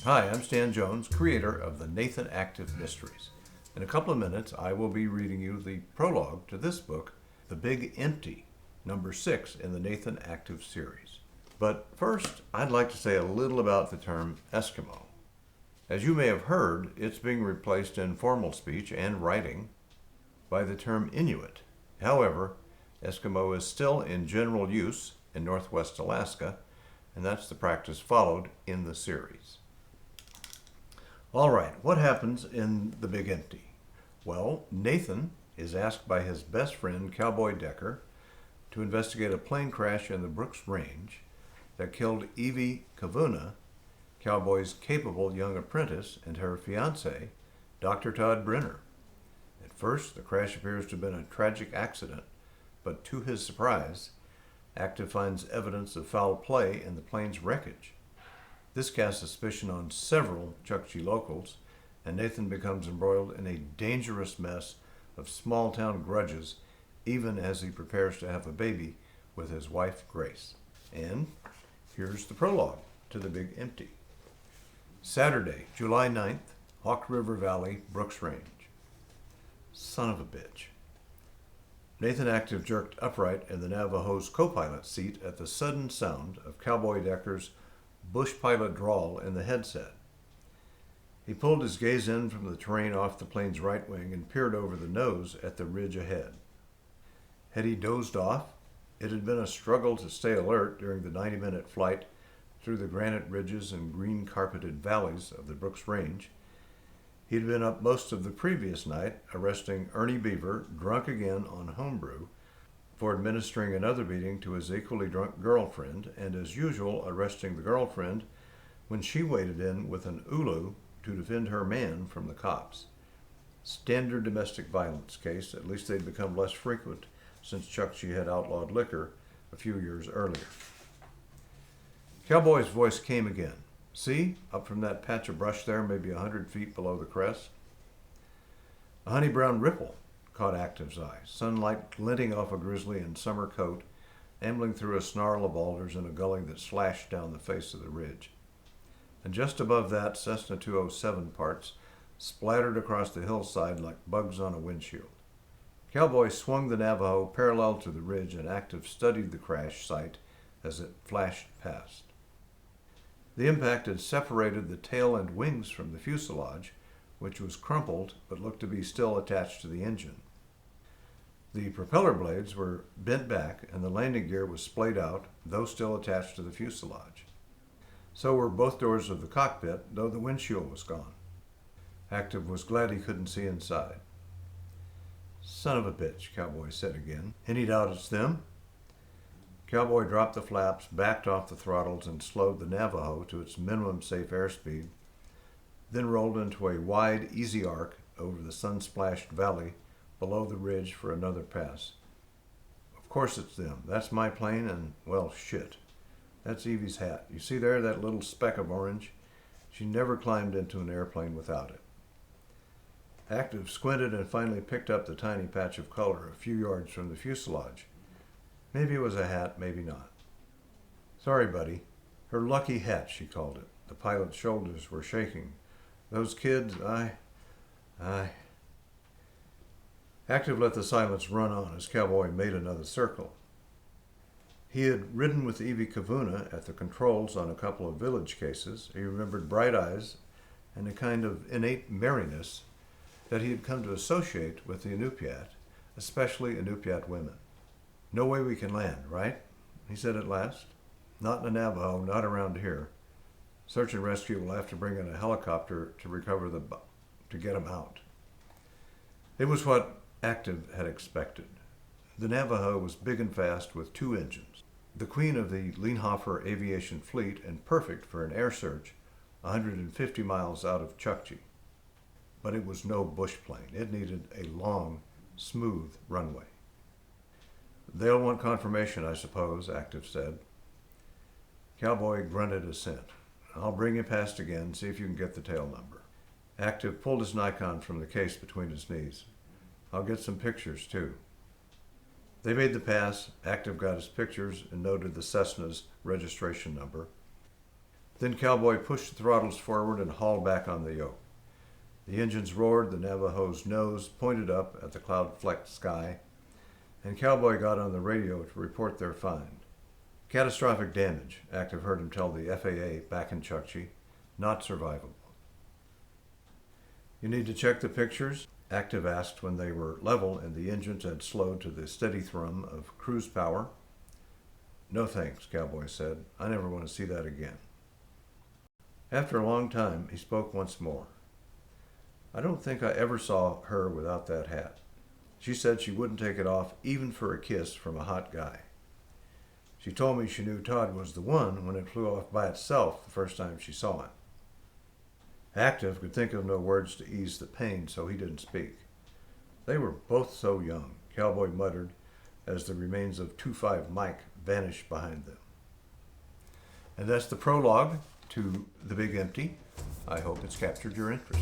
Hi, I'm Stan Jones, creator of the Nathan Active Mysteries. In a couple of minutes, I will be reading you the prologue to this book, The Big Empty, number 6 in the Nathan Active series. But first, I'd like to say a little about the term Eskimo. As you may have heard, it's being replaced in formal speech and writing by the term Inuit. However, Eskimo is still in general use in Northwest Alaska, and that's the practice followed in the series. All right, what happens in The Big Empty? Well, Nathan is asked by his best friend, Cowboy Decker, to investigate a plane crash in the Brooks Range that killed Evie Kavuna, Cowboy's capable young apprentice, and her fiancé, Dr. Todd Brenner. At first, the crash appears to have been a tragic accident, but to his surprise, Active finds evidence of foul play in the plane's wreckage. This casts suspicion on several Chukchi locals, and Nathan becomes embroiled in a dangerous mess of small-town grudges, even as he prepares to have a baby with his wife, Grace. And here's the prologue to The Big Empty. Saturday, July 9th, Hawk River Valley, Brooks Range. Son of a bitch. Nathan Active jerked upright in the Navajo's co-pilot seat at the sudden sound of Cowboy Decker's bush pilot drawl in the headset. He pulled his gaze in from the terrain off the plane's right wing and peered over the nose at the ridge ahead. Had he dozed off? It had been a struggle to stay alert during the 90-minute flight through the granite ridges and green-carpeted valleys of the Brooks Range. He'd been up most of the previous night, arresting Ernie Beaver, drunk again on homebrew, for administering another beating to his equally drunk girlfriend, and as usual arresting the girlfriend when she waded in with an ulu to defend her man from the cops. Standard domestic violence case, at least they'd become less frequent since Chukchi had outlawed liquor a few years earlier. Cowboy's voice came again. See, up from that patch of brush there, maybe 100 feet below the crest? A honey-brown ripple caught Active's eye, sunlight glinting off a grizzly in summer coat, ambling through a snarl of alders in a gully that slashed down the face of the ridge. And just above that, Cessna 207 parts splattered across the hillside like bugs on a windshield. Cowboy swung the Navajo parallel to the ridge, and Active studied the crash site as it flashed past. The impact had separated the tail and wings from the fuselage, which was crumpled but looked to be still attached to the engine. The propeller blades were bent back and the landing gear was splayed out, though still attached to the fuselage. So were both doors of the cockpit, though the windshield was gone. Active was glad he couldn't see inside. Son of a bitch, Cowboy said again. Any doubt it's them? Cowboy dropped the flaps, backed off the throttles, and slowed the Navajo to its minimum safe airspeed, then rolled into a wide, easy arc over the sun-splashed valley below the ridge for another pass. Of course it's them. That's my plane, and, well, shit. That's Evie's hat. You see there, that little speck of orange? She never climbed into an airplane without it. Active squinted and finally picked up the tiny patch of color a few yards from the fuselage. Maybe it was a hat, maybe not. Sorry, buddy. Her lucky hat, she called it. The pilot's shoulders were shaking. Those kids, Active let the silence run on as Cowboy made another circle. He had ridden with Evie Kavuna at the controls on a couple of village cases. He remembered bright eyes and a kind of innate merriness that he had come to associate with the Inupiat, especially Inupiat women. No way we can land, right? He said at last. Not in the Navajo, not around here. Search and rescue will have to bring in a helicopter to get him out. It was what Active had expected. The Navajo was big and fast with 2 engines. The queen of the Leinhofer aviation fleet and perfect for an air search 150 miles out of Chukchi. But it was no bush plane. It needed a long, smooth runway. They'll want confirmation, I suppose, Active said. Cowboy grunted assent. I'll bring you past again, see if you can get the tail number. Active pulled his Nikon from the case between his knees. I'll get some pictures, too. They made the pass. Active got his pictures and noted the Cessna's registration number. Then Cowboy pushed the throttles forward and hauled back on the yoke. The engines roared, the Navajo's nose pointed up at the cloud-flecked sky, and Cowboy got on the radio to report their find. Catastrophic damage, Active heard him tell the FAA back in Chukchi, not survivable. You need to check the pictures? Active asked when they were level and the engines had slowed to the steady thrum of cruise power. No thanks, Cowboy said. I never want to see that again. After a long time, he spoke once more. I don't think I ever saw her without that hat. She said she wouldn't take it off even for a kiss from a hot guy. She told me she knew Todd was the one when it flew off by itself the first time she saw him. Active could think of no words to ease the pain, so he didn't speak. They were both so young, Cowboy muttered as the remains of 2-5 Mike vanished behind them. And that's the prologue to The Big Empty. I hope it's captured your interest.